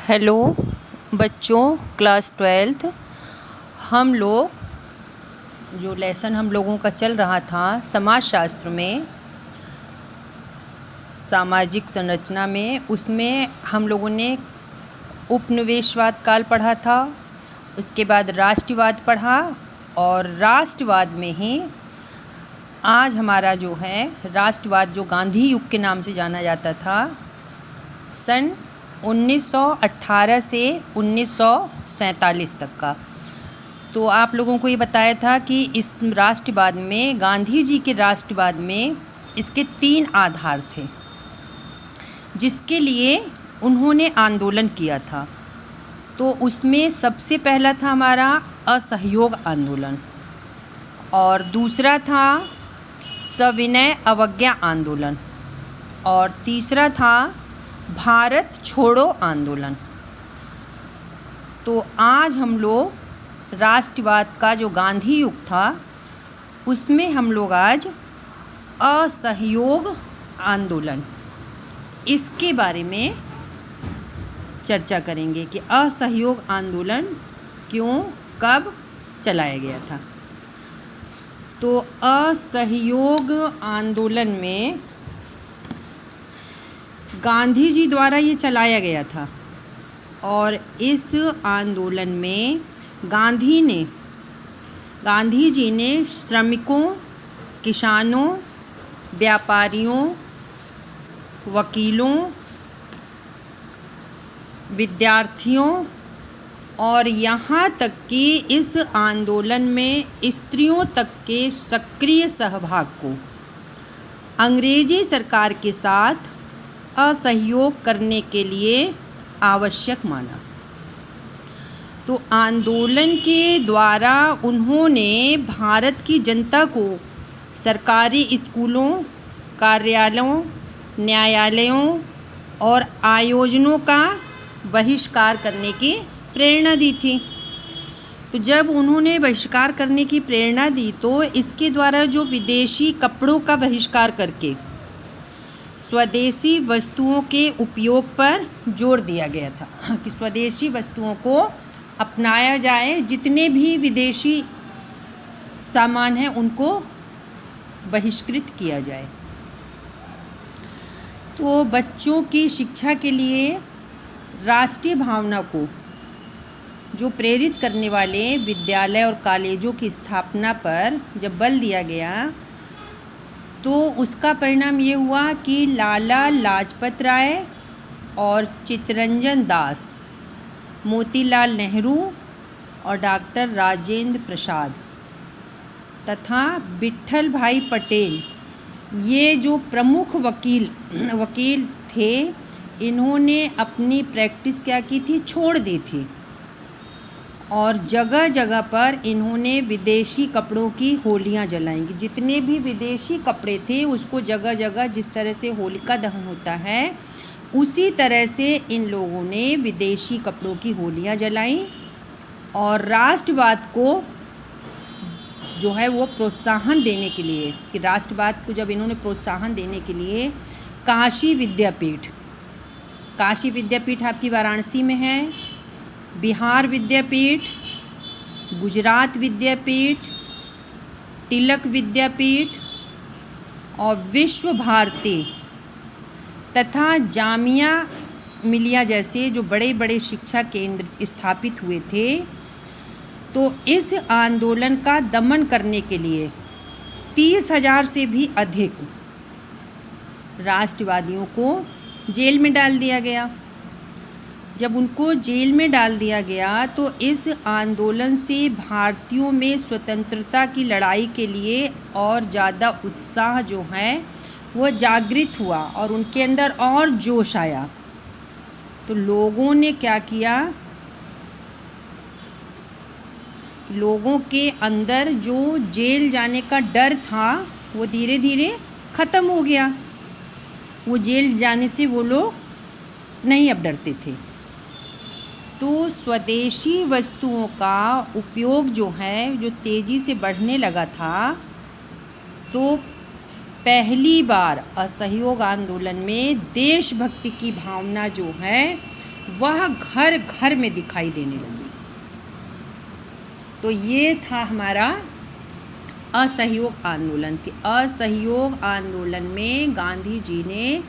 Hello बच्चों, class 12th। हम लोग जो लेसन हम लोगों का चल रहा था समाजशास्त्र में, सामाजिक संरचना में, उसमें हम लोगों ने उपनिवेशवाद काल पढ़ा था। उसके बाद राष्ट्रवाद पढ़ा और राष्ट्रवाद में ही आज हमारा जो है राष्ट्रवाद, जो गांधी युग के नाम से जाना जाता था, सन 1918 से 1947 तक का। तो आप लोगों को ये बताया था कि इस राष्ट्रवाद में, गांधी जी के राष्ट्रवाद में, इसके 3 आधार थे जिसके लिए उन्होंने आंदोलन किया था। तो उसमें सबसे पहला था हमारा असहयोग आंदोलन, और दूसरा था सविनय अवज्ञा आंदोलन, और तीसरा था भारत छोड़ो आंदोलन। तो आज हम लोग राष्ट्रवाद का जो गांधी युग था उसमें हम लोग आज असहयोग आंदोलन, इसके बारे में चर्चा करेंगे कि असहयोग आंदोलन क्यों, कब चलाया गया था। तो असहयोग आंदोलन में गांधी जी द्वारा ये चलाया गया था, और इस आंदोलन में गांधी जी ने श्रमिकों, किसानों, व्यापारियों, वकीलों, विद्यार्थियों और यहाँ तक कि इस आंदोलन में स्त्रियों तक के सक्रिय सहभाग को अंग्रेजी सरकार के साथ असहयोग करने के लिए आवश्यक माना। तो आंदोलन के द्वारा उन्होंने भारत की जनता को सरकारी स्कूलों, कार्यालयों, न्यायालयों और आयोजनों का बहिष्कार करने की प्रेरणा दी थी। तो जब उन्होंने बहिष्कार करने की प्रेरणा दी तो इसके द्वारा जो विदेशी कपड़ों का बहिष्कार करके स्वदेशी वस्तुओं के उपयोग पर जोर दिया गया था कि स्वदेशी वस्तुओं को अपनाया जाए, जितने भी विदेशी सामान हैं उनको बहिष्कृत किया जाए। तो बच्चों की शिक्षा के लिए राष्ट्रीय भावना को जो प्रेरित करने वाले विद्यालय और कॉलेजों की स्थापना पर जब बल दिया गया तो उसका परिणाम ये हुआ कि लाला लाजपत राय और चित्तरंजन दास, मोतीलाल नेहरू और डॉक्टर राजेंद्र प्रसाद तथा विट्ठल भाई पटेल, ये जो प्रमुख वकील थे, इन्होंने अपनी प्रैक्टिस क्या की थी, छोड़ दी थी, और जगह जगह पर इन्होंने विदेशी कपड़ों की होलियां जलाईं। जितने भी विदेशी कपड़े थे उसको जगह जगह, जिस तरह से होलिका दहन होता है, उसी तरह से इन लोगों ने विदेशी कपड़ों की होलियां जलाईं, और राष्ट्रवाद को जो है वो प्रोत्साहन देने के लिए, कि राष्ट्रवाद को जब इन्होंने प्रोत्साहन देने के लिए काशी विद्यापीठ आपकी वाराणसी में है, बिहार विद्यापीठ, गुजरात विद्यापीठ, तिलक विद्यापीठ और विश्व भारती तथा जामिया मिलिया जैसे जो बड़े बड़े शिक्षा केंद्र स्थापित हुए थे। तो इस आंदोलन का दमन करने के लिए 30,000 से भी अधिक राष्ट्रवादियों को जेल में डाल दिया गया। जब उनको जेल में डाल दिया गया तो इस आंदोलन से भारतीयों में स्वतंत्रता की लड़ाई के लिए और ज़्यादा उत्साह जो है वो जागृत हुआ और उनके अंदर और जोश आया। तो लोगों ने क्या किया, लोगों के अंदर जो जेल जाने का डर था वो धीरे धीरे ख़त्म हो गया। वो जेल जाने से वो लोग नहीं अब डरते थे। तो स्वदेशी वस्तुओं का उपयोग जो है, जो तेज़ी से बढ़ने लगा था, तो पहली बार असहयोग आंदोलन में देशभक्ति की भावना जो है वह घर घर में दिखाई देने लगी। तो ये था हमारा असहयोग आंदोलन। के असहयोग आंदोलन में गांधी जी ने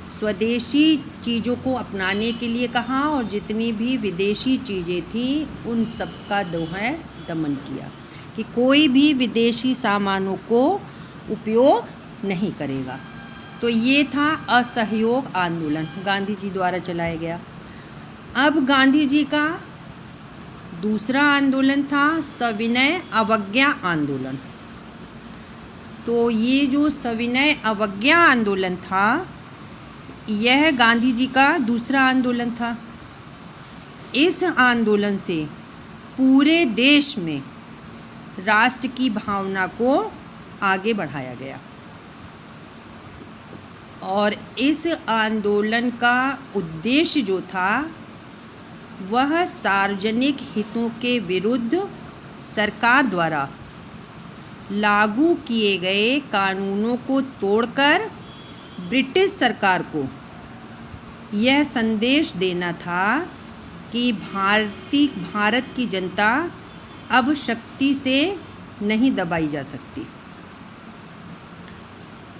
स्वदेशी चीज़ों को अपनाने के लिए कहा और जितनी भी विदेशी चीज़ें थीं उन सब का जो है दमन किया कि कोई भी विदेशी सामानों को उपयोग नहीं करेगा। तो ये था असहयोग आंदोलन, गांधी जी द्वारा चलाया गया। अब गांधी जी का दूसरा आंदोलन था सविनय अवज्ञा आंदोलन। तो ये जो सविनय अवज्ञा आंदोलन था यह गांधी जी का दूसरा आंदोलन था। इस आंदोलन से पूरे देश में राष्ट्र की भावना को आगे बढ़ाया गया और इस आंदोलन का उद्देश्य जो था वह सार्वजनिक हितों के विरुद्ध सरकार द्वारा लागू किए गए कानूनों को तोड़कर ब्रिटिश सरकार को यह संदेश देना था कि भारत की जनता अब शक्ति से नहीं दबाई जा सकती।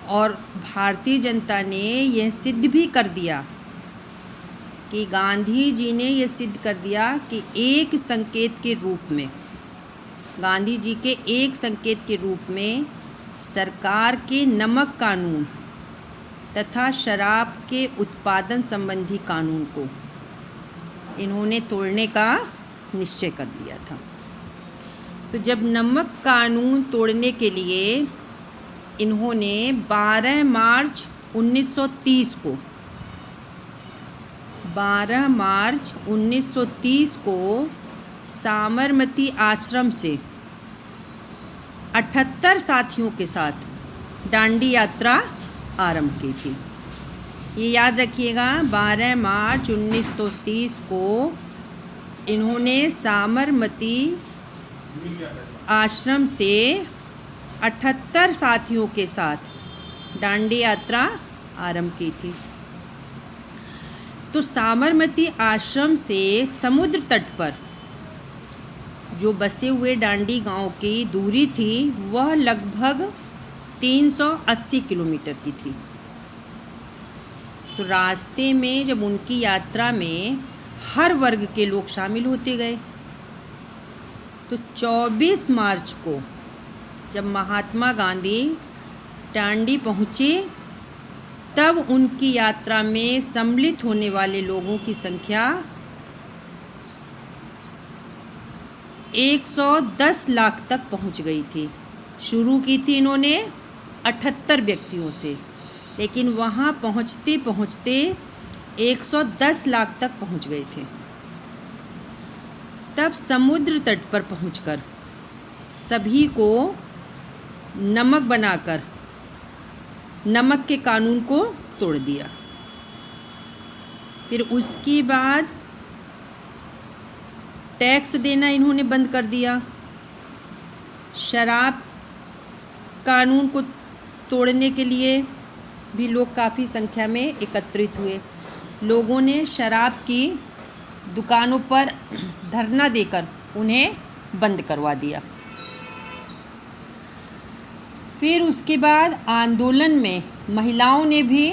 और भारतीय जनता ने यह सिद्ध भी कर दिया कि गांधी जी ने यह सिद्ध कर दिया कि एक संकेत के रूप में, गांधी जी के एक संकेत के रूप में सरकार के नमक कानून तथा शराब के उत्पादन संबंधी कानून को इन्होंने तोड़ने का निश्चय कर लिया था। तो जब नमक कानून तोड़ने के लिए इन्होंने 12 मार्च 1930 को साबरमती आश्रम से 78 साथियों के साथ दांडी यात्रा आरंभ की थी। ये याद रखिएगा, 12 मार्च 1930 को इन्होंने साबरमती आश्रम से 78 साथियों के साथ दांडी यात्रा आरंभ की थी। तो साबरमती आश्रम से समुद्र तट पर जो बसे हुए दांडी गांव की दूरी थी वह लगभग 380 किलोमीटर की थी। तो रास्ते में जब उनकी यात्रा में हर वर्ग के लोग शामिल होते गए, तो 24 मार्च को जब महात्मा गांधी दांडी पहुँचे तब उनकी यात्रा में सम्मिलित होने वाले लोगों की संख्या 110 लाख तक पहुंच गई थी। शुरू की थी इन्होंने 78 व्यक्तियों से, लेकिन वहां पहुंचते पहुंचते 110 लाख तक पहुंच गए थे। तब समुद्र तट पर पहुंचकर सभी को नमक बनाकर नमक के कानून को तोड़ दिया। फिर उसके बाद टैक्स देना इन्होंने बंद कर दिया। शराब कानून को तोड़ने के लिए भी लोग काफ़ी संख्या में एकत्रित हुए। लोगों ने शराब की दुकानों पर धरना देकर उन्हें बंद करवा दिया। फिर उसके बाद आंदोलन में महिलाओं ने भी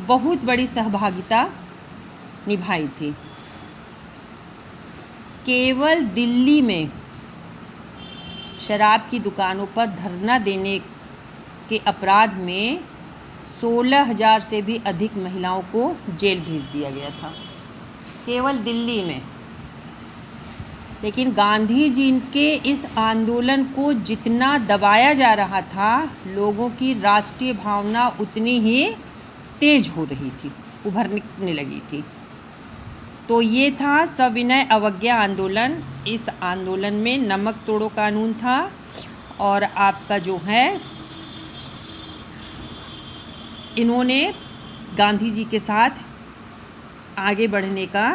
बहुत बड़ी सहभागिता निभाई थी। केवल दिल्ली में शराब की दुकानों पर धरना देने के अपराध में 16,000 से भी अधिक महिलाओं को जेल भेज दिया गया था, केवल दिल्ली में। लेकिन गांधी जी के इस आंदोलन को जितना दबाया जा रहा था, लोगों की राष्ट्रीय भावना उतनी ही तेज हो रही थी, उभरने लगी थी। तो ये था सविनय अवज्ञा आंदोलन। इस आंदोलन में नमक तोड़ो कानून था और आपका जो है इन्होंने गांधी जी के साथ आगे बढ़ने का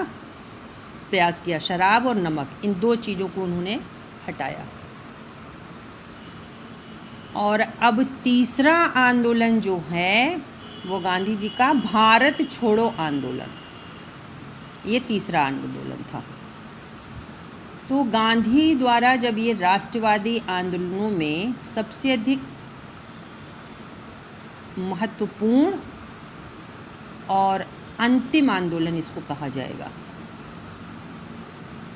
प्रयास किया। शराब और नमक, इन दो चीज़ों को उन्होंने हटाया। और अब तीसरा आंदोलन जो है वो गांधी जी का भारत छोड़ो आंदोलन। ये तीसरा आंदोलन था। तो गांधी द्वारा जब ये राष्ट्रवादी आंदोलनों में सबसे अधिक महत्वपूर्ण और अंतिम आंदोलन इसको कहा जाएगा,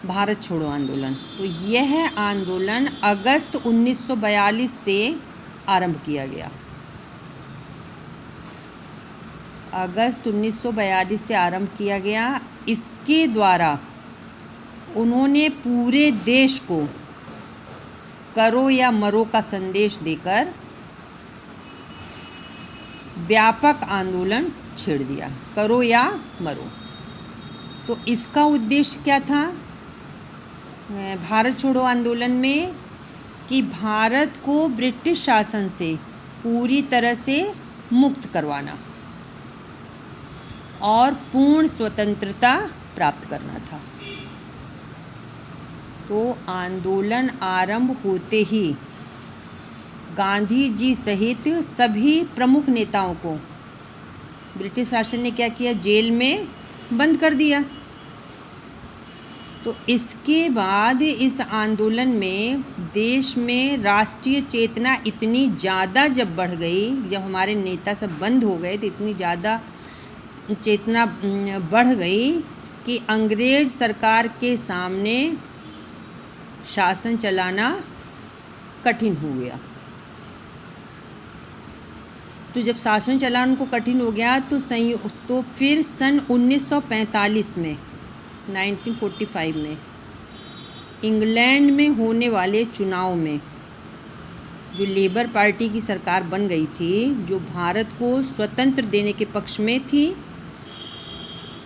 भारत छोड़ो आंदोलन। तो यह आंदोलन अगस्त 1942 से आरंभ किया गया। अगस्त 1942 से आरंभ किया गया। इसके द्वारा उन्होंने पूरे देश को करो या मरो का संदेश देकर व्यापक आंदोलन छेड़ दिया, करो या मरो। तो इसका उद्देश्य क्या था भारत छोड़ो आंदोलन में, कि भारत को ब्रिटिश शासन से पूरी तरह से मुक्त करवाना और पूर्ण स्वतंत्रता प्राप्त करना था। तो आंदोलन आरंभ होते ही गांधी जी सहित सभी प्रमुख नेताओं को ब्रिटिश शासन ने क्या किया, जेल में बंद कर दिया। तो इसके बाद इस आंदोलन में देश में राष्ट्रीय चेतना इतनी ज़्यादा जब बढ़ गई, जब हमारे नेता सब बंद हो गए तो इतनी ज़्यादा चेतना बढ़ गई कि अंग्रेज सरकार के सामने शासन चलाना कठिन हो गया। तो जब शासन चलाना को कठिन हो गया तो फिर सन 1945 में 1945 में इंग्लैंड में होने वाले चुनाव में जो लेबर पार्टी की सरकार बन गई थी, जो भारत को स्वतंत्र देने के पक्ष में थी,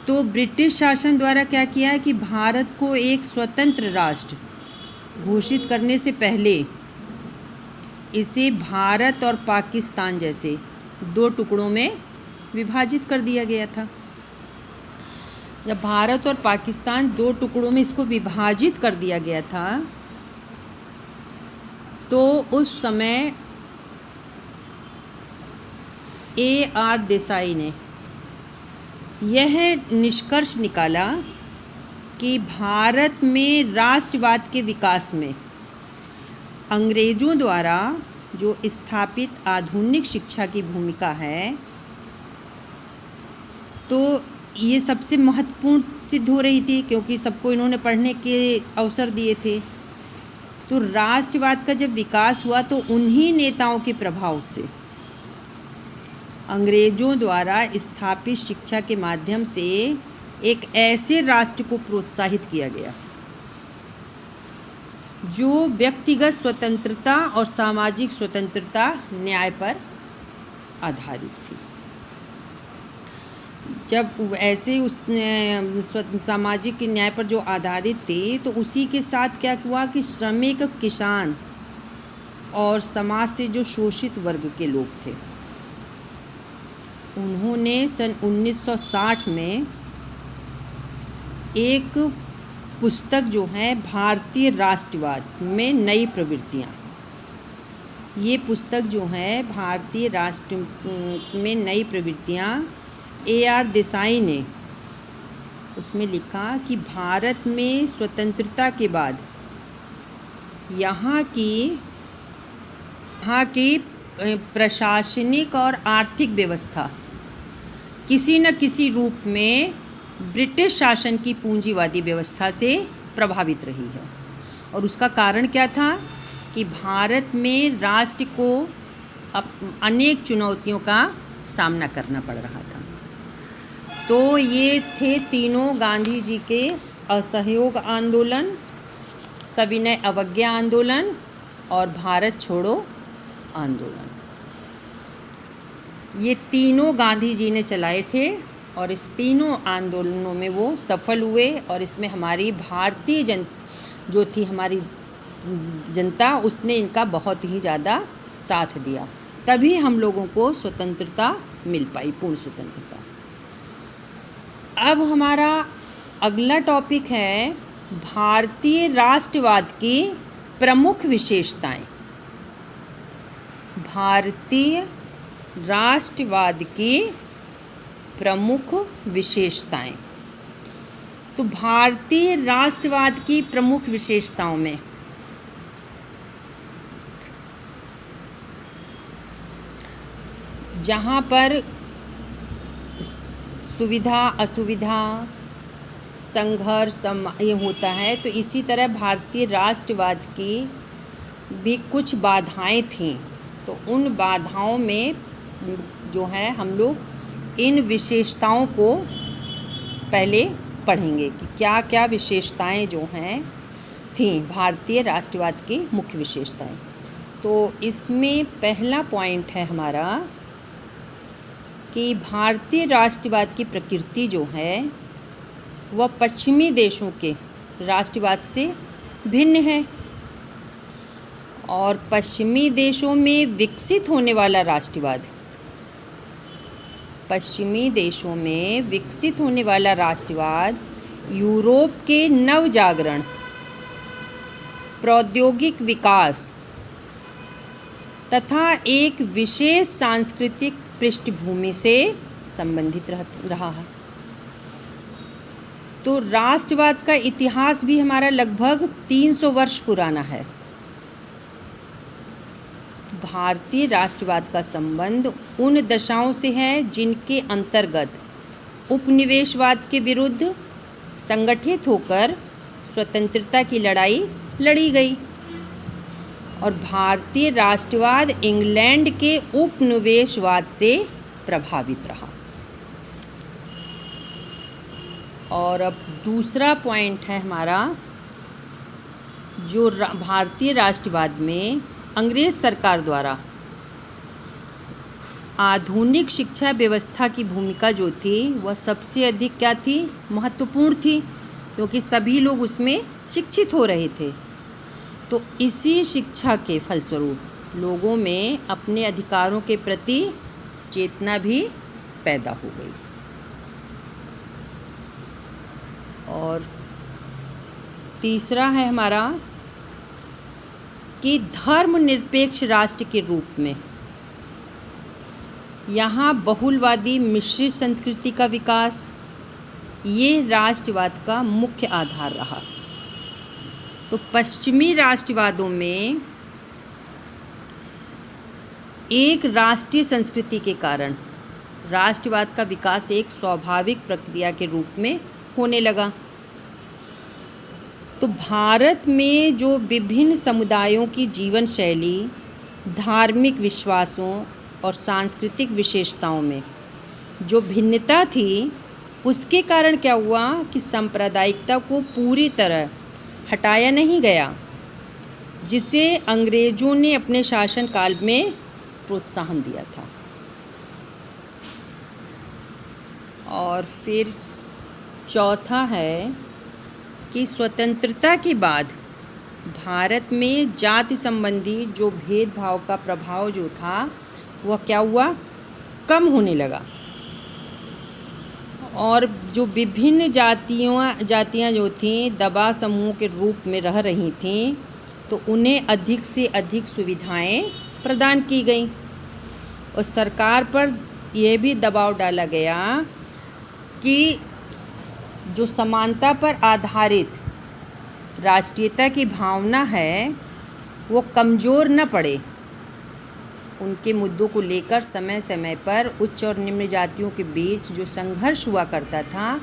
तो ब्रिटिश शासन द्वारा क्या किया कि भारत को एक स्वतंत्र राष्ट्र घोषित करने से पहले इसे भारत और पाकिस्तान जैसे दो टुकड़ों में विभाजित कर दिया गया था। जब भारत और पाकिस्तान दो टुकड़ों में इसको विभाजित कर दिया गया था, तो उस समय A.R. देसाई ने यह निष्कर्ष निकाला कि भारत में राष्ट्रवाद के विकास में अंग्रेज़ों द्वारा जो स्थापित आधुनिक शिक्षा की भूमिका है, तो ये सबसे महत्वपूर्ण सिद्ध हो रही थी, क्योंकि सबको इन्होंने पढ़ने के अवसर दिए थे। तो राष्ट्रवाद का जब विकास हुआ तो उन्हीं नेताओं के प्रभाव से अंग्रेज़ों द्वारा स्थापित शिक्षा के माध्यम से एक ऐसे राष्ट्र को प्रोत्साहित किया गया जो व्यक्तिगत स्वतंत्रता और सामाजिक स्वतंत्रता न्याय पर आधारित थी। जब ऐसे उस सामाजिक न्याय पर जो आधारित थी, तो उसी के साथ क्या हुआ कि श्रमिक, किसान और समाज से जो शोषित वर्ग के लोग थे, उन्होंने सन 1960 में एक पुस्तक जो है भारतीय राष्ट्रवाद में नई प्रवृत्तियाँ, ये पुस्तक जो है भारतीय राष्ट्र में नई प्रवृत्तियाँ, A.R. देसाई ने उसमें लिखा कि भारत में स्वतंत्रता के बाद यहाँ की प्रशासनिक और आर्थिक व्यवस्था किसी न किसी रूप में ब्रिटिश शासन की पूंजीवादी व्यवस्था से प्रभावित रही है। और उसका कारण क्या था कि भारत में राष्ट्र को अनेक चुनौतियों का सामना करना पड़ रहा था। तो ये थे तीनों गांधी जी के असहयोग आंदोलन, सविनय अवज्ञा आंदोलन और भारत छोड़ो आंदोलन। ये तीनों गांधी जी ने चलाए थे और इस तीनों आंदोलनों में वो सफल हुए। और इसमें हमारी भारतीय जो थी हमारी जनता, उसने इनका बहुत ही ज़्यादा साथ दिया, तभी हम लोगों को स्वतंत्रता मिल पाई, पूर्ण स्वतंत्रता। अब हमारा अगला टॉपिक है भारतीय राष्ट्रवाद की प्रमुख विशेषताएं। भारतीय राष्ट्रवाद की प्रमुख विशेषताएं। तो भारतीय राष्ट्रवाद की प्रमुख विशेषताओं में जहाँ पर सुविधा असुविधा संघर्ष ये होता है, तो इसी तरह भारतीय राष्ट्रवाद की भी कुछ बाधाएं थीं। तो उन बाधाओं में जो है हम लोग इन विशेषताओं को पहले पढ़ेंगे कि क्या क्या विशेषताएं जो हैं थीं भारतीय राष्ट्रवाद की मुख्य विशेषताएं। तो इसमें पहला पॉइंट है हमारा कि भारतीय राष्ट्रवाद की प्रकृति जो है वह पश्चिमी देशों के राष्ट्रवाद से भिन्न है। और पश्चिमी देशों में विकसित होने वाला राष्ट्रवाद, पश्चिमी देशों में विकसित होने वाला राष्ट्रवाद यूरोप के नवजागरण, प्रौद्योगिक विकास तथा एक विशेष सांस्कृतिक पृष्ठभूमि से संबंधित रहा है। तो राष्ट्रवाद का इतिहास भी हमारा लगभग 300 वर्ष पुराना है। भारतीय राष्ट्रवाद का संबंध उन दशाओं से है जिनके अंतर्गत उपनिवेशवाद के विरुद्ध संगठित होकर स्वतंत्रता की लड़ाई लड़ी गई। और भारतीय राष्ट्रवाद इंग्लैंड के उपनिवेशवाद से प्रभावित रहा। और अब दूसरा पॉइंट है हमारा, जो भारतीय राष्ट्रवाद में अंग्रेज़ सरकार द्वारा आधुनिक शिक्षा व्यवस्था की भूमिका जो थी वह सबसे अधिक क्या थी, महत्वपूर्ण थी, क्योंकि सभी लोग उसमें शिक्षित हो रहे थे। तो इसी शिक्षा के फलस्वरूप लोगों में अपने अधिकारों के प्रति चेतना भी पैदा हो गई। और तीसरा है हमारा कि धर्मनिरपेक्ष राष्ट्र के रूप में यहाँ बहुलवादी मिश्रित संस्कृति का विकास, ये राष्ट्रवाद का मुख्य आधार रहा। तो पश्चिमी राष्ट्रवादों में एक राष्ट्रीय संस्कृति के कारण राष्ट्रवाद का विकास एक स्वाभाविक प्रक्रिया के रूप में होने लगा। तो भारत में जो विभिन्न समुदायों की जीवन शैली, धार्मिक विश्वासों और सांस्कृतिक विशेषताओं में जो भिन्नता थी, उसके कारण क्या हुआ कि सांप्रदायिकता को पूरी तरह हटाया नहीं गया, जिसे अंग्रेज़ों ने अपने शासनकाल में प्रोत्साहन दिया था। और फिर चौथा है कि स्वतंत्रता के बाद भारत में जाति संबंधी जो भेदभाव का प्रभाव जो था वह क्या हुआ, कम होने लगा। और जो विभिन्न जातियाँ जो थीं दबा समूह के रूप में रह रही थीं, तो उन्हें अधिक से अधिक सुविधाएं प्रदान की गईं। और सरकार पर यह भी दबाव डाला गया कि जो समानता पर आधारित राष्ट्रीयता की भावना है वो कमज़ोर न पड़े। उनके मुद्दों को लेकर समय समय पर उच्च और निम्न जातियों के बीच जो संघर्ष हुआ करता था,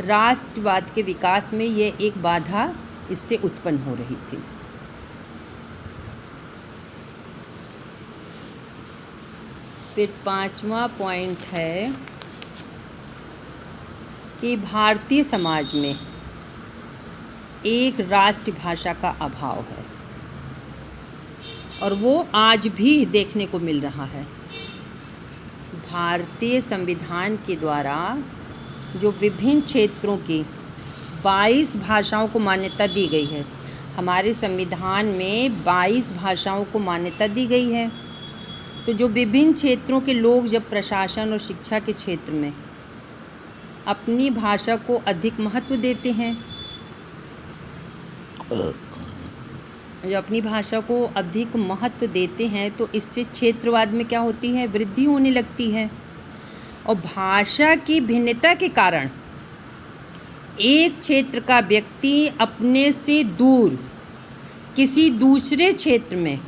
राष्ट्रवाद के विकास में ये एक बाधा इससे उत्पन्न हो रही थी। फिर पांचवा पॉइंट है कि भारतीय समाज में एक राष्ट्रभाषा का अभाव है और वो आज भी देखने को मिल रहा है। भारतीय संविधान के द्वारा जो विभिन्न क्षेत्रों की 22 भाषाओं को मान्यता दी गई है, हमारे संविधान में 22 भाषाओं को मान्यता दी गई है। तो जो विभिन्न क्षेत्रों के लोग जब प्रशासन और शिक्षा के क्षेत्र में अपनी भाषा को अधिक महत्व देते हैं, जो अपनी भाषा को अधिक महत्व देते हैं, तो इससे क्षेत्रवाद में क्या होती है, वृद्धि होने लगती है। और भाषा की भिन्नता के कारण एक क्षेत्र का व्यक्ति अपने से दूर किसी दूसरे क्षेत्र में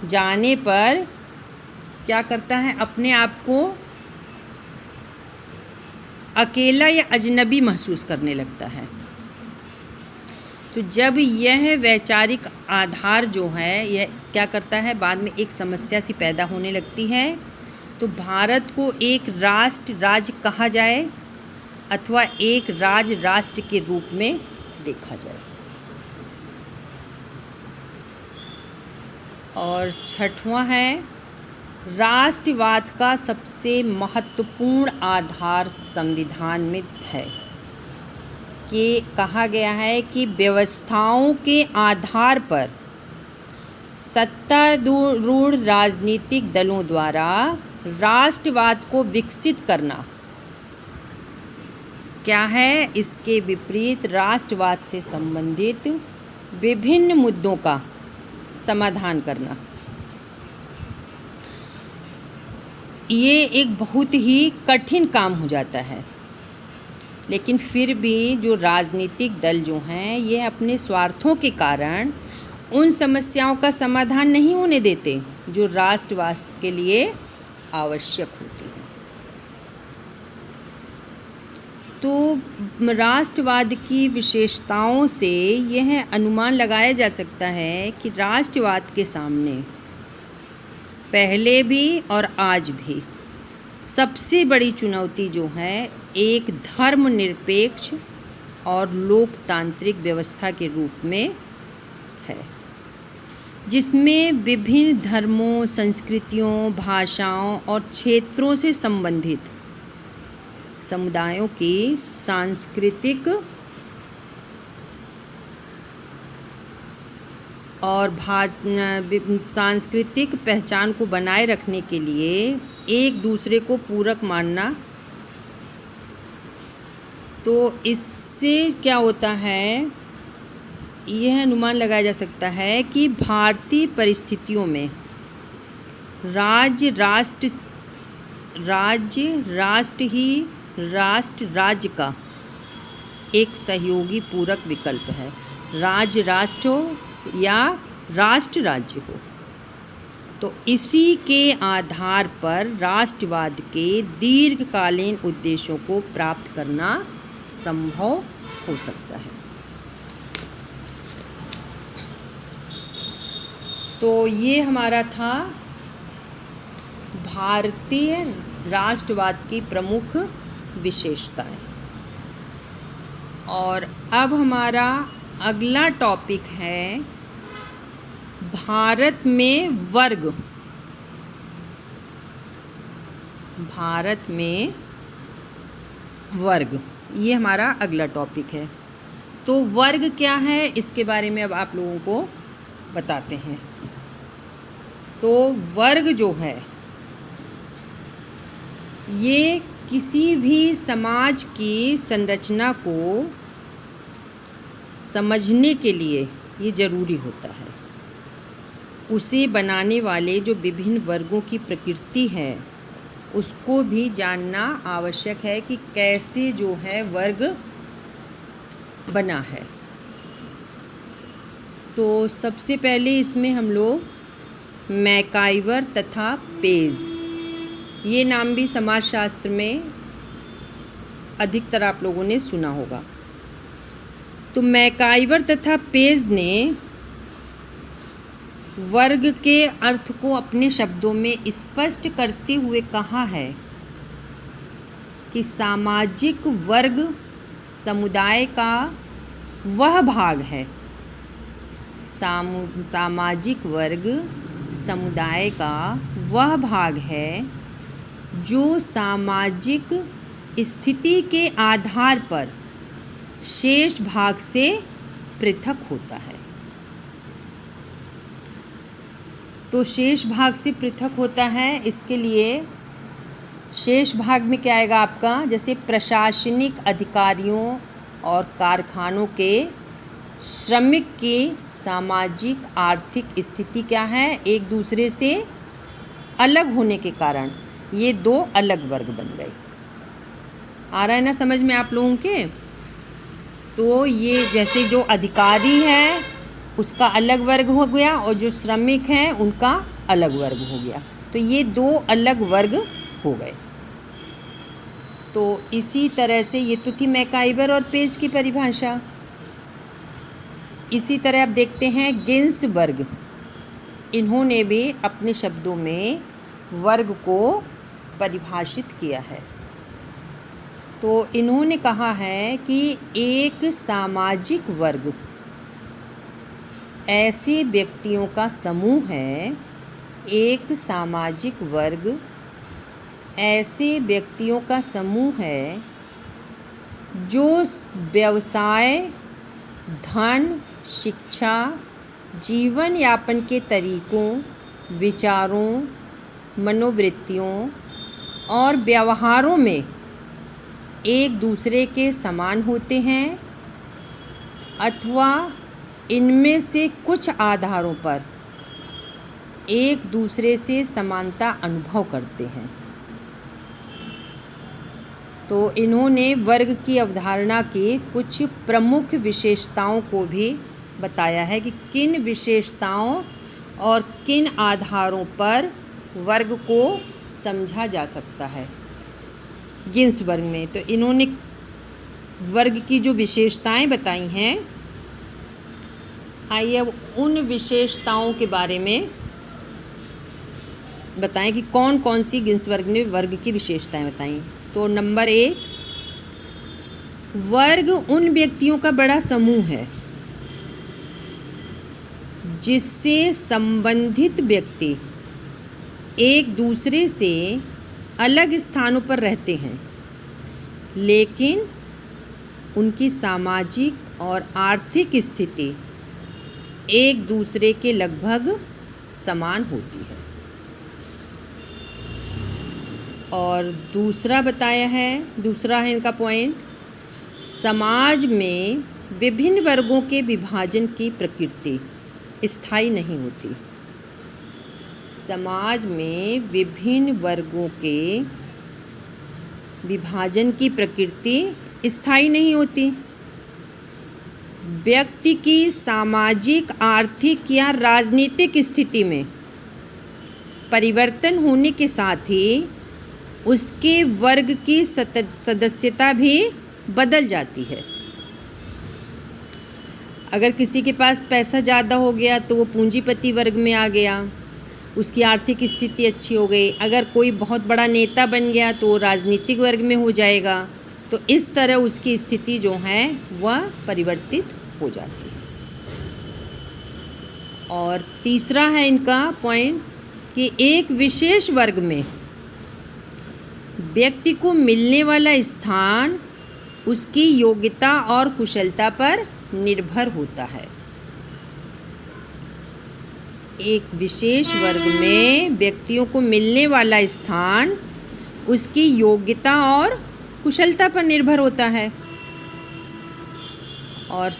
जाने पर क्या करता है, अपने आप को अकेला या अजनबी महसूस करने लगता है। तो जब यह वैचारिक आधार जो है यह क्या करता है, बाद में एक समस्या सी पैदा होने लगती है। तो भारत को एक राष्ट्र राज्य कहा जाए अथवा एक राष्ट्र के रूप में देखा जाए। और छठवां है, राष्ट्रवाद का सबसे महत्वपूर्ण आधार संविधान में है कि कहा गया है कि व्यवस्थाओं के आधार पर सत्तारूढ़ राजनीतिक दलों द्वारा राष्ट्रवाद को विकसित करना क्या है, इसके विपरीत राष्ट्रवाद से संबंधित विभिन्न मुद्दों का समाधान करना। ये एक बहुत ही कठिन काम हो जाता है, लेकिन फिर भी जो राजनीतिक दल जो हैं ये अपने स्वार्थों के कारण उन समस्याओं का समाधान नहीं होने देते जो राष्ट्रवाद के लिए आवश्यक होती हैं। तो राष्ट्रवाद की विशेषताओं से यह अनुमान लगाया जा सकता है कि राष्ट्रवाद के सामने पहले भी और आज भी सबसे बड़ी चुनौती जो है एक धर्मनिरपेक्ष और लोकतांत्रिक व्यवस्था के रूप में है, जिसमें विभिन्न धर्मों, संस्कृतियों, भाषाओं और क्षेत्रों से संबंधित समुदायों की सांस्कृतिक और सांस्कृतिक पहचान को बनाए रखने के लिए एक दूसरे को पूरक मानना। तो इससे क्या होता है, यह अनुमान लगाया जा सकता है कि भारतीय परिस्थितियों में राज्य का एक सहयोगी पूरक विकल्प है। राष्ट्र हो या राष्ट्र राज्य हो, तो इसी के आधार पर राष्ट्रवाद के दीर्घकालीन उद्देश्यों को प्राप्त करना संभव हो सकता है। तो ये हमारा था भारतीय राष्ट्रवाद की प्रमुख विशेषताएं। और अब हमारा अगला टॉपिक है भारत में वर्ग। भारत में वर्ग, ये हमारा अगला टॉपिक है। तो वर्ग क्या है, इसके बारे में अब आप लोगों को बताते हैं। तो वर्ग जो है ये किसी भी समाज की संरचना को समझने के लिए ये ज़रूरी होता है। उसे बनाने वाले जो विभिन्न वर्गों की प्रकृति है उसको भी जानना आवश्यक है कि कैसे जो है वर्ग बना है। तो सबसे पहले इसमें हम लोग मैकाइवर तथा पेज, ये नाम भी समाजशास्त्र में अधिकतर आप लोगों ने सुना होगा। तो मैकाइवर तथा पेज ने वर्ग के अर्थ को अपने शब्दों में स्पष्ट करते हुए कहा है कि सामाजिक वर्ग समुदाय का वह भाग है, सामाजिक वर्ग समुदाय का वह भाग है जो सामाजिक स्थिति के आधार पर शेष भाग से पृथक होता है। तो शेष भाग से पृथक होता है, इसके लिए शेष भाग में क्या आएगा आपका, जैसे प्रशासनिक अधिकारियों और कारखानों के श्रमिक की सामाजिक आर्थिक स्थिति क्या है, एक दूसरे से अलग होने के कारण ये दो अलग वर्ग बन गए। आ रहा है ना समझ में आप लोगों के। तो ये जैसे जो अधिकारी है उसका अलग वर्ग हो गया और जो श्रमिक हैं उनका अलग वर्ग हो गया। तो ये दो अलग वर्ग हो गए। तो इसी तरह से ये तो थी मैकाइवर और पेज की परिभाषा। इसी तरह आप देखते हैं गिन्सबर्ग, इन्होंने भी अपने शब्दों में वर्ग को परिभाषित किया है। तो इन्होंने कहा है कि एक सामाजिक वर्ग ऐसे व्यक्तियों का समूह है, एक सामाजिक वर्ग ऐसे व्यक्तियों का समूह है जो व्यवसाय, धन, शिक्षा, जीवन यापन के तरीकों, विचारों, मनोवृत्तियों और व्यवहारों में एक दूसरे के समान होते हैं अथवा इनमें से कुछ आधारों पर एक दूसरे से समानता अनुभव करते हैं। तो इन्होंने वर्ग की अवधारणा की कुछ प्रमुख विशेषताओं को भी बताया है कि किन विशेषताओं और किन आधारों पर वर्ग को समझा जा सकता है गिन्सबर्ग में। तो इन्होंने वर्ग की जो विशेषताएं बताई हैं, आइए अब उन विशेषताओं के बारे में बताएं कि कौन कौन सी गिन्सबर्ग ने वर्ग की विशेषताएं बताई। तो नंबर 1, वर्ग उन व्यक्तियों का बड़ा समूह है जिससे संबंधित व्यक्ति एक दूसरे से अलग स्थानों पर रहते हैं, लेकिन उनकी सामाजिक और आर्थिक स्थिति एक दूसरे के लगभग समान होती है। और दूसरा है इनका पॉइंट, समाज में विभिन्न वर्गों के विभाजन की प्रकृति स्थायी नहीं होती। समाज में विभिन्न वर्गों के विभाजन की प्रकृति स्थायी नहीं होती। व्यक्ति की सामाजिक, आर्थिक या राजनीतिक स्थिति में परिवर्तन होने के साथ ही उसके वर्ग की सदस्यता भी बदल जाती है। अगर किसी के पास पैसा ज़्यादा हो गया तो वो पूंजीपति वर्ग में आ गया, उसकी आर्थिक स्थिति अच्छी हो गई। अगर कोई बहुत बड़ा नेता बन गया तो वो राजनीतिक वर्ग में हो जाएगा। तो इस तरह उसकी स्थिति जो है वह परिवर्तित हो जाती है। और तीसरा है इनका पॉइंट कि एक विशेष वर्ग में व्यक्ति को मिलने वाला स्थान उसकी योग्यता और कुशलता पर निर्भर होता है। एक विशेष वर्ग में व्यक्तियों को मिलने वाला स्थान उसकी योग्यता और कुशलता पर निर्भर होता है। और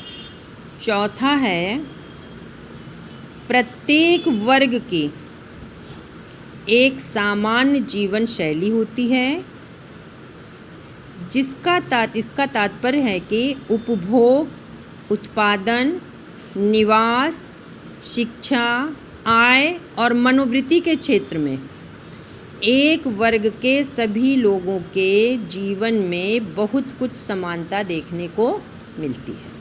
चौथा है, प्रत्येक वर्ग की एक सामान्य जीवन शैली होती है इसका तात्पर्य है कि उपभोग, उत्पादन, निवास, शिक्षा, आय और मनोवृत्ति के क्षेत्र में एक वर्ग के सभी लोगों के जीवन में बहुत कुछ समानता देखने को मिलती है।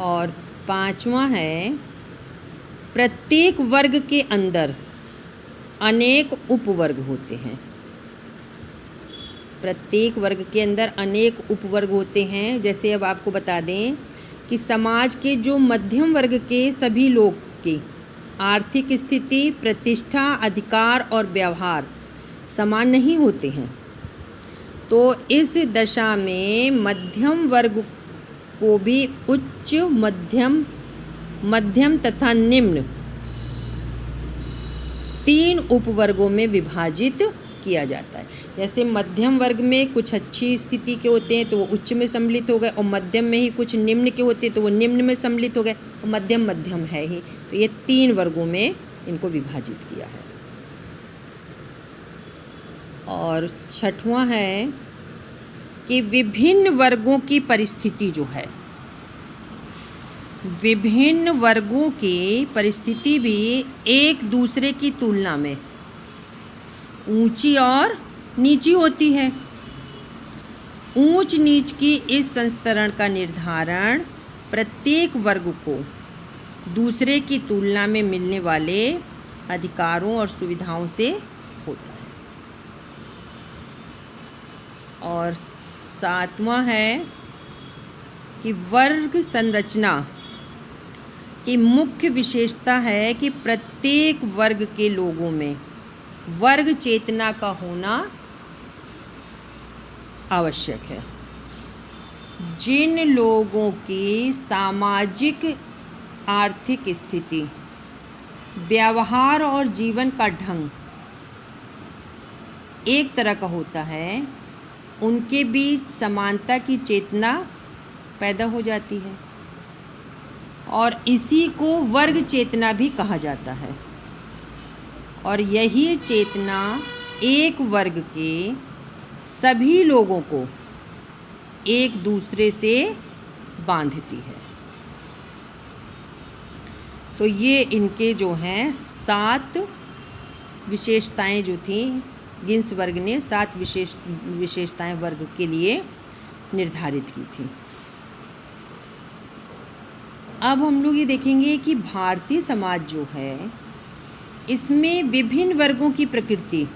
और पांचवा है, प्रत्येक वर्ग के अंदर अनेक उपवर्ग होते हैं। प्रत्येक वर्ग के अंदर अनेक उपवर्ग होते हैं। जैसे अब आपको बता दें कि समाज के जो मध्यम वर्ग के सभी लोग की आर्थिक स्थिति, प्रतिष्ठा, अधिकार और व्यवहार समान नहीं होते हैं। तो इस दशा में मध्यम वर्ग को भी उच्च, मध्यम तथा निम्न 3 उपवर्गों में विभाजित किया जाता है। जैसे मध्यम वर्ग में कुछ अच्छी स्थिति के होते हैं तो वो उच्च में सम्मिलित हो गए, और मध्यम में ही कुछ निम्न के होते हैं तो वो निम्न में सम्मिलित हो गए, और मध्यम है ही। तो ये 3 वर्गों में इनको विभाजित किया है। और छठवां है कि विभिन्न वर्गों की परिस्थिति जो है, विभिन्न वर्गों की परिस्थिति भी एक दूसरे की तुलना में ऊंची और नीची होती है। ऊंच नीच की इस संस्तरण का निर्धारण प्रत्येक वर्ग को दूसरे की तुलना में मिलने वाले अधिकारों और सुविधाओं से होता है। और 7वां है कि वर्ग संरचना की मुख्य विशेषता है कि प्रत्येक वर्ग के लोगों में वर्ग चेतना का होना आवश्यक है। जिन लोगों की सामाजिक आर्थिक स्थिति, व्यवहार और जीवन का ढंग एक तरह का होता है, उनके बीच समानता की चेतना पैदा हो जाती है और इसी को वर्ग चेतना भी कहा जाता है। और यही चेतना एक वर्ग के सभी लोगों को एक दूसरे से बांधती है। तो ये इनके जो हैं 7 विशेषताएं जो थी, गिन्स वर्ग ने 7 विशेषताएं वर्ग के लिए निर्धारित की थी। अब हम लोग ये देखेंगे कि भारतीय समाज जो है, इसमें विभिन्न वर्गों की प्रकृति,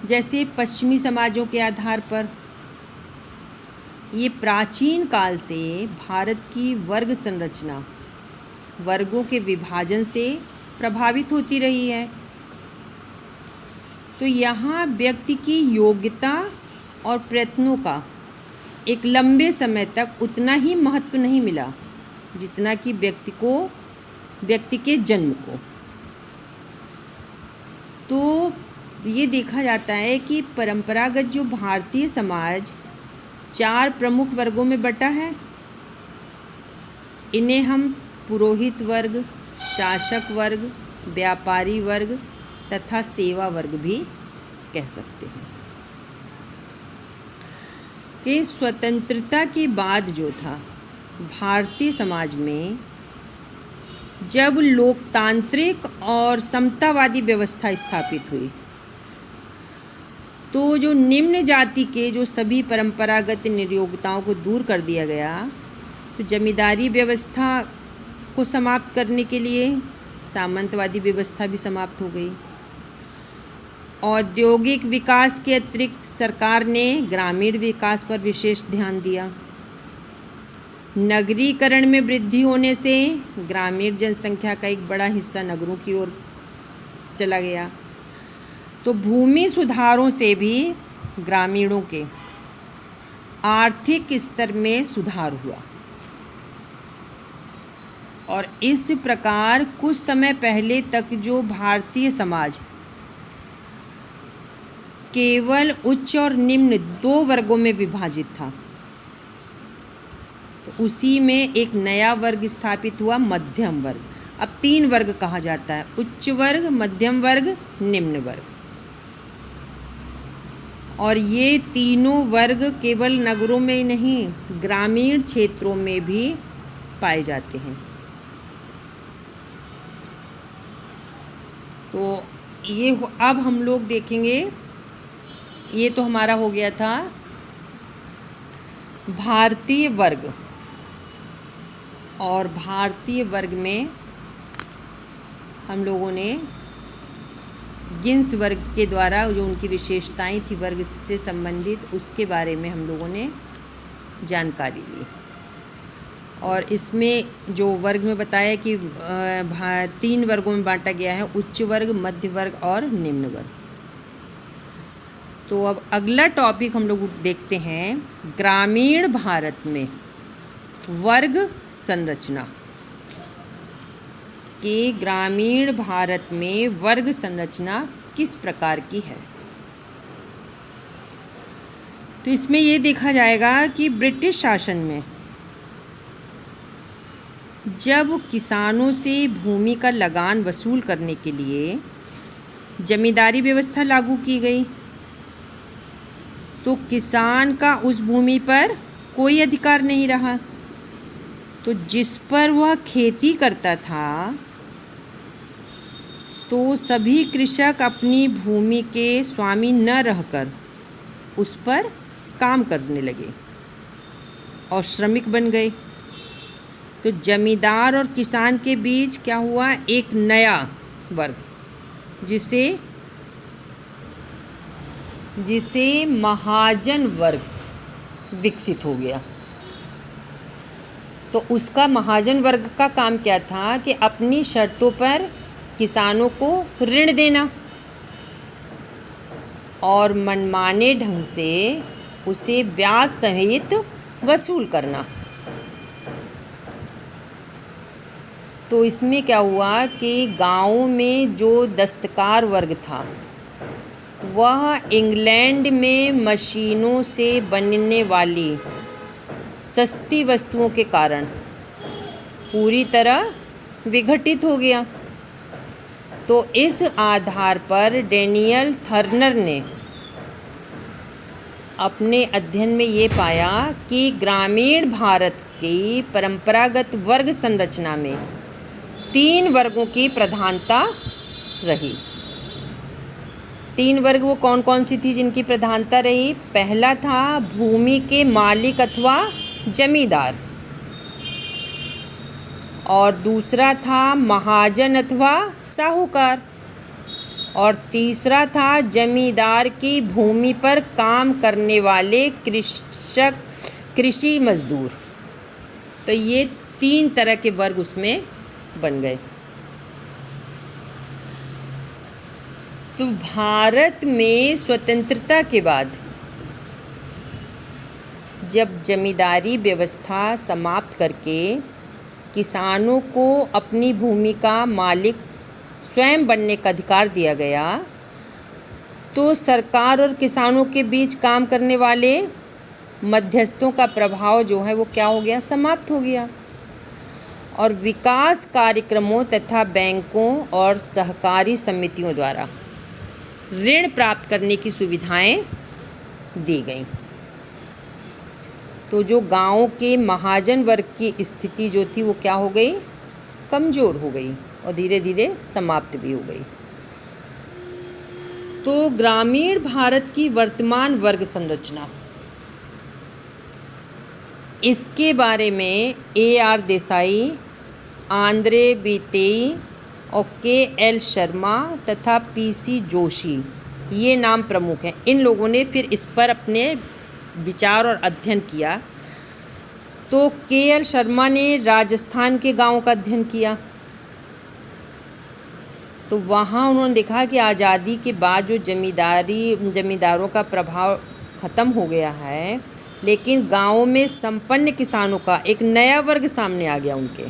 जैसे पश्चिमी समाजों के आधार पर, ये प्राचीन काल से भारत की वर्ग संरचना वर्गों के विभाजन से प्रभावित होती रही है। तो यहाँ व्यक्ति की योग्यता और प्रयत्नों का एक लंबे समय तक उतना ही महत्व नहीं मिला जितना कि व्यक्ति के जन्म को। तो ये देखा जाता है कि परंपरागत जो भारतीय समाज 4 प्रमुख वर्गों में बटा है। इन्हें हम पुरोहित वर्ग, शासक वर्ग, व्यापारी वर्ग तथा सेवा वर्ग भी कह सकते हैं। कि स्वतंत्रता के बाद जो था भारतीय समाज में, जब लोकतांत्रिक और समतावादी व्यवस्था स्थापित हुई, तो जो निम्न जाति के जो सभी परंपरागत निर्योग्यताओं को दूर कर दिया गया, तो जमींदारी व्यवस्था को समाप्त करने के लिए सामंतवादी व्यवस्था भी समाप्त हो गई। औद्योगिक विकास के अतिरिक्त सरकार ने ग्रामीण विकास पर विशेष ध्यान दिया। नगरीकरण में वृद्धि होने से ग्रामीण जनसंख्या का एक बड़ा हिस्सा नगरों की ओर चला गया। तो भूमि सुधारों से भी ग्रामीणों के आर्थिक स्तर में सुधार हुआ और इस प्रकार कुछ समय पहले तक जो भारतीय समाज केवल उच्च और निम्न 2 वर्गों में विभाजित था, तो उसी में एक नया वर्ग स्थापित हुआ, मध्यम वर्ग। अब 3 वर्ग कहा जाता है, उच्च वर्ग, मध्यम वर्ग, निम्न वर्ग। और ये तीनों वर्ग केवल नगरों में ही नहीं, ग्रामीण क्षेत्रों में भी पाए जाते हैं। तो ये अब हम लोग देखेंगे, ये तो हमारा हो गया था भारतीय वर्ग। और भारतीय वर्ग में हम लोगों ने गिन्स वर्ग के द्वारा जो उनकी विशेषताएं थी वर्ग से संबंधित, उसके बारे में हम लोगों ने जानकारी ली। और इसमें जो वर्ग में बताया कि 3 वर्गों में बांटा गया है, उच्च वर्ग, मध्य वर्ग और निम्न वर्ग। तो अब अगला टॉपिक हम लोग देखते हैं, ग्रामीण भारत में वर्ग संरचना। कि ग्रामीण भारत में वर्ग संरचना किस प्रकार की है। तो इसमें ये देखा जाएगा कि ब्रिटिश शासन में जब किसानों से भूमि का लगान वसूल करने के लिए जमींदारी व्यवस्था लागू की गई, तो किसान का उस भूमि पर कोई अधिकार नहीं रहा। तो जिस पर वह खेती करता था, तो सभी कृषक अपनी भूमि के स्वामी न रहकर उस पर काम करने लगे और श्रमिक बन गए। तो जमींदार और किसान के बीच क्या हुआ, एक नया वर्ग जिसे महाजन वर्ग विकसित हो गया। तो उसका महाजन वर्ग का काम क्या था कि अपनी शर्तों पर किसानों को ऋण देना और मनमाने ढंग से उसे ब्याज सहित वसूल करना। तो इसमें क्या हुआ कि गाँव में जो दस्तकार वर्ग था, वह इंग्लैंड में मशीनों से बनने वाली सस्ती वस्तुओं के कारण पूरी तरह विघटित हो गया। तो इस आधार पर डैनियल थर्नर ने अपने अध्ययन में ये पाया कि ग्रामीण भारत की परंपरागत वर्ग संरचना में 3 वर्गों की प्रधानता रही। 3 वर्ग वो कौन कौन सी थी जिनकी प्रधानता रही? पहला था भूमि के मालिक अथवा जमींदार, और दूसरा था महाजन अथवा साहूकार, और तीसरा था जमींदार की भूमि पर काम करने वाले कृषक, कृषि मजदूर। तो ये 3 तरह के वर्ग उसमें बन गए। तो भारत में स्वतंत्रता के बाद जब जमींदारी व्यवस्था समाप्त करके किसानों को अपनी भूमि का मालिक स्वयं बनने का अधिकार दिया गया, तो सरकार और किसानों के बीच काम करने वाले मध्यस्थों का प्रभाव जो है वो क्या हो गया, समाप्त हो गया। और विकास कार्यक्रमों तथा बैंकों और सहकारी समितियों द्वारा ऋण प्राप्त करने की सुविधाएं दी गईं। तो जो गाँव के महाजन वर्ग की स्थिति जो थी वो क्या हो गई, कमज़ोर हो गई और धीरे धीरे समाप्त भी हो गई। तो ग्रामीण भारत की वर्तमान वर्ग संरचना, इसके बारे में A.R. देसाई, आंद्रे बीतेई और K.L. शर्मा तथा P.C. जोशी, ये नाम प्रमुख हैं। इन लोगों ने फिर इस पर अपने विचार और अध्ययन किया। तो K.L. शर्मा ने राजस्थान के गांवों का अध्ययन किया। तो वहाँ उन्होंने देखा कि आज़ादी के बाद जो जमींदारों का प्रभाव ख़त्म हो गया है, लेकिन गाँवों में संपन्न किसानों का एक नया वर्ग सामने आ गया उनके,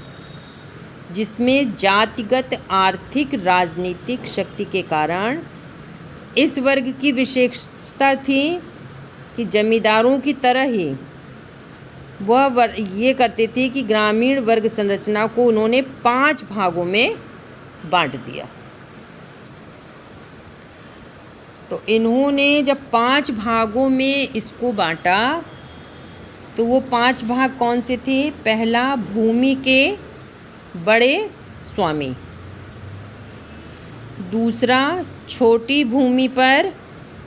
जिसमें जातिगत आर्थिक राजनीतिक शक्ति के कारण इस वर्ग की विशेषता थी कि जमींदारों की तरह ही वह ये करते थे कि ग्रामीण वर्ग संरचना को उन्होंने 5 भागों में बांट दिया। तो इन्होंने जब 5 भागों में इसको बांटा, तो वो 5 भाग कौन से थे? पहला, भूमि के बड़े स्वामी। दूसरा, छोटी भूमि पर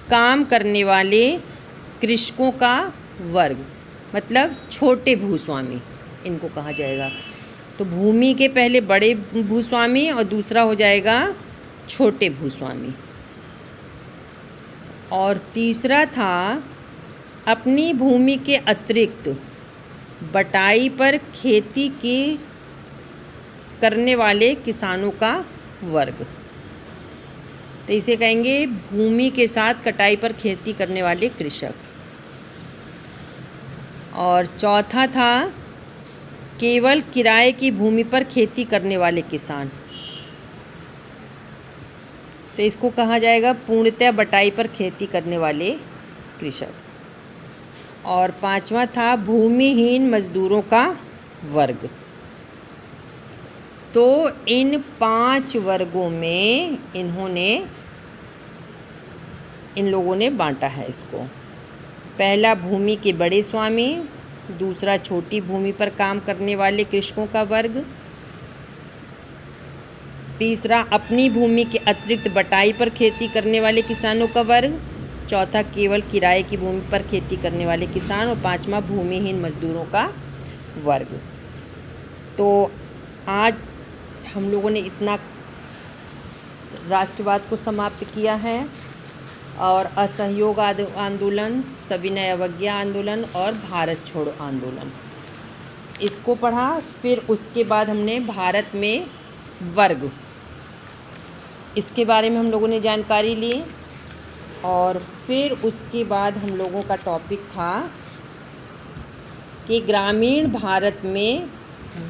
काम करने वाले कृषकों का वर्ग, मतलब छोटे भूस्वामी इनको कहा जाएगा। तो भूमि के पहले बड़े भूस्वामी और दूसरा हो जाएगा छोटे भूस्वामी। और तीसरा था अपनी भूमि के अतिरिक्त बटाई पर खेती की करने वाले किसानों का वर्ग। तो इसे कहेंगे भूमि के साथ कटाई पर खेती करने वाले कृषक। और चौथा था केवल किराए की भूमि पर खेती करने वाले किसान। तो इसको कहा जाएगा पूर्णतः बटाई पर खेती करने वाले कृषक। और पांचवा था भूमिहीन मजदूरों का वर्ग। तो इन 5 वर्गों में इन लोगों ने बांटा है इसको। पहला भूमि के बड़े स्वामी, दूसरा छोटी भूमि पर काम करने वाले कृषकों का वर्ग, तीसरा अपनी भूमि के अतिरिक्त बटाई पर खेती करने वाले किसानों का वर्ग, चौथा केवल किराए की भूमि पर खेती करने वाले किसान और पांचवा भूमिहीन मजदूरों का वर्ग। तो आज हम लोगों ने इतना राष्ट्रवाद को समाप्त किया है और असहयोग आंदोलन, सविनय अवज्ञा आंदोलन और भारत छोड़ो आंदोलन इसको पढ़ा। फिर उसके बाद हमने भारत में वर्ग, इसके बारे में हम लोगों ने जानकारी ली और फिर उसके बाद हम लोगों का टॉपिक था कि ग्रामीण भारत में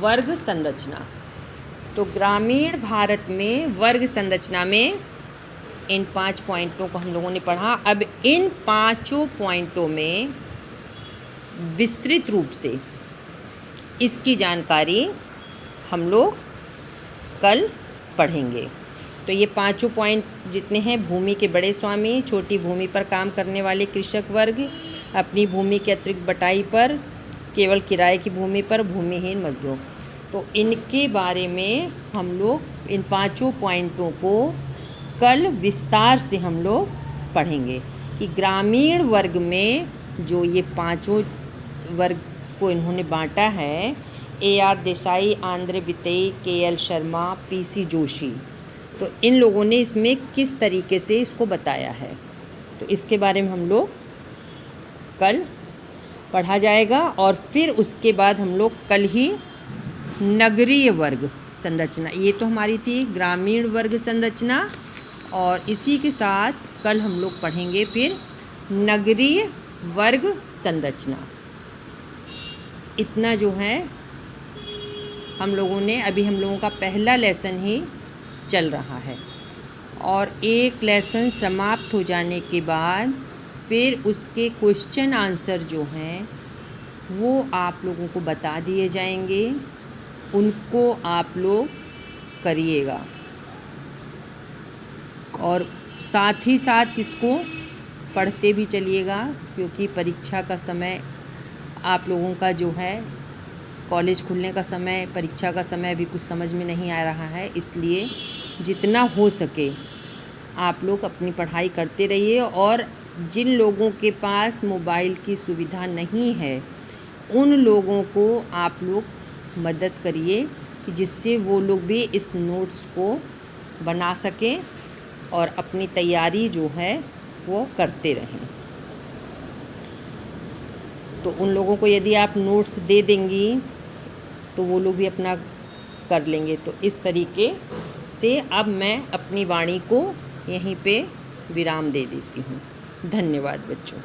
वर्ग संरचना। तो ग्रामीण भारत में वर्ग संरचना में इन 5 पॉइंटों को हम लोगों ने पढ़ा। अब इन 5 पॉइंटों में विस्तृत रूप से इसकी जानकारी हम लोग कल पढ़ेंगे। तो ये 5 पॉइंट जितने हैं, भूमि के बड़े स्वामी, छोटी भूमि पर काम करने वाले कृषक वर्ग, अपनी भूमि के अतिरिक्त बटाई पर, केवल किराए की भूमि पर भूमिहीन मजदूर, तो इनके बारे में हम लोग इन 5 पॉइंटों को कल विस्तार से हम लोग पढ़ेंगे कि ग्रामीण वर्ग में जो ये 5 वर्ग को इन्होंने बांटा है, AR Desai, Andre Beteille, KL Sharma, PC Joshi, तो इन लोगों ने इसमें किस तरीके से इसको बताया है, तो इसके बारे में हम लोग कल पढ़ा जाएगा। और फिर उसके बाद हम लोग कल ही नगरीय वर्ग संरचना, ये तो हमारी थी ग्रामीण वर्ग संरचना, और इसी के साथ कल हम लोग पढ़ेंगे फिर नगरीय वर्ग संरचना। इतना जो है हम लोगों ने, अभी हम लोगों का पहला लेसन ही चल रहा है और एक लेसन समाप्त हो जाने के बाद फिर उसके क्वेश्चन आंसर जो हैं वो आप लोगों को बता दिए जाएंगे, उनको आप लोग करिएगा और साथ ही साथ इसको पढ़ते भी चलिएगा, क्योंकि परीक्षा का समय आप लोगों का जो है, कॉलेज खुलने का समय, परीक्षा का समय अभी कुछ समझ में नहीं आ रहा है, इसलिए जितना हो सके आप लोग अपनी पढ़ाई करते रहिए। और जिन लोगों के पास मोबाइल की सुविधा नहीं है उन लोगों को आप लोग मदद करिए कि जिससे वो लोग भी इस नोट्स को बना सकें और अपनी तैयारी जो है वो करते रहें। तो उन लोगों को यदि आप नोट्स दे देंगी तो वो लोग भी अपना कर लेंगे। तो इस तरीके से अब मैं अपनी वाणी को यहीं पे विराम दे देती हूँ। धन्यवाद बच्चों।